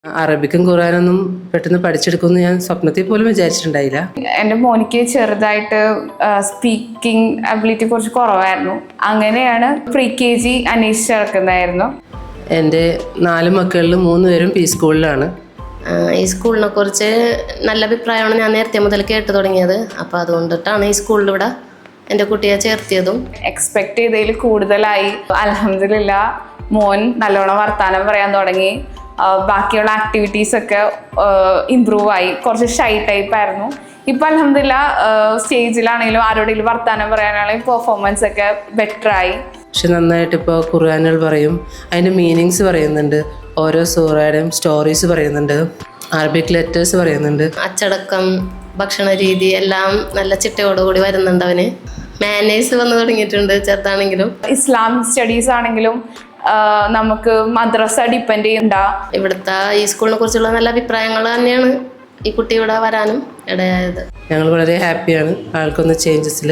അറബിക്കും ഖുറാനൊന്നും പെട്ടെന്ന് പഠിച്ചെടുക്കുമെന്ന് ഞാൻ സ്വപ്നത്തിൽ പോലും വിചാരിച്ചിട്ടുണ്ടായില്ല. എൻ്റെ മോനിക്ക് ചെറുതായിട്ട് സ്പീക്കിംഗ് അബിലിറ്റി കുറച്ച് കുറവായിരുന്നു. അങ്ങനെയാണ് പ്രീ KG അന്വേഷിച്ച് നടക്കുന്നതായിരുന്നു. എൻ്റെ 4 മക്കളിൽ 3 പേരും പി സ്കൂളിലാണ്. ഈ സ്കൂളിനെ കുറിച്ച് നല്ല അഭിപ്രായമാണ് ഞാൻ നേരത്തെ മുതൽ കേട്ടു തുടങ്ങിയത്. അപ്പോൾ അതുകൊണ്ടിട്ടാണ് ഈ സ്കൂളിലൂടെ എൻ്റെ കുട്ടിയെ ചേർത്തിയതും. എക്സ്പെക്ട് ചെയ്തതിൽ കൂടുതലായി. അൽഹംദുലില്ലാ മോൻ നല്ലോണം വർത്താനം പറയാൻ തുടങ്ങി. ബാക്കിയുള്ള ആക്ടിവിറ്റീസൊക്കെ ഇമ്പ്രൂവ് ആയി. കുറച്ച് ഷൈ ടൈപ്പ് ആയിരുന്നു. ഇപ്പം അൽഹംദുലില്ലാ സ്റ്റേജിലാണെങ്കിലും ആരോടെങ്കിലും വർത്താനം പറയാനാണെങ്കിലും പെർഫോമൻസ് ഒക്കെ ബെറ്റർ ആയി. പക്ഷെ നന്നായിട്ട് ഇപ്പോൾ ഖുർആനുകൾ പറയും, അതിൻ്റെ മീനിങ്സ് പറയുന്നുണ്ട്, ഓരോ സൂറയുടെയും സ്റ്റോറീസ് പറയുന്നുണ്ട്, അറബിക് ലെറ്റേഴ്സ് പറയുന്നുണ്ട്. അച്ചടക്കം, ഭക്ഷണ രീതി എല്ലാം നല്ല ചിട്ടയോടുകൂടി വരുന്നുണ്ട്. അവന് മാനേഴ്സ് വന്നു തുടങ്ങിയിട്ടുണ്ട് ചെറുതാണെങ്കിലും. ഇസ്ലാമിക് സ്റ്റഡീസ് ആണെങ്കിലും നമുക്ക് മദ്രസ ഡിപ്പെൻഡ് ചെയ്യണ്ട. ഇവിടുത്തെ ഈ സ്കൂളിനെ കുറിച്ചുള്ള നല്ല അഭിപ്രായങ്ങൾ തന്നെയാണ് ഈ കുട്ടി ഇവിടെ വരാനും ഇടയായത്. ഞങ്ങൾ വളരെ ഹാപ്പിയാണ് ആൾക്കൊന്ന് ചേഞ്ചസിൽ.